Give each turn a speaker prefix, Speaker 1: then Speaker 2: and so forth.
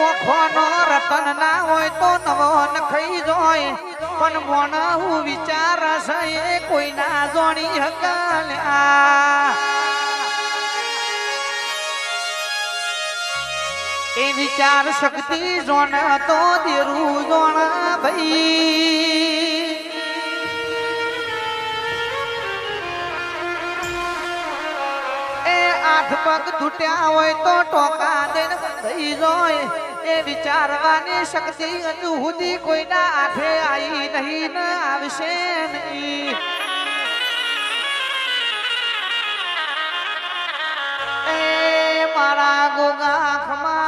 Speaker 1: ઓખોનો રતન ના હોય તો નવો નખઈ જોય પણ મોન હું વિચાર છે એ કોઈ ના જોણી હકલ્યા એ વિચાર શક્તિ જોન તો દેરું જોણ ભાઈ એ આઠ પગ તૂટ્યા હોય તો ટોકા દેન થઈ જોય એ વિચારવાની શક્તિ હજુ સુધી કોઈના આઠે આવી નહીં ને આવશે નહીં એ મારા ગોગા ખમા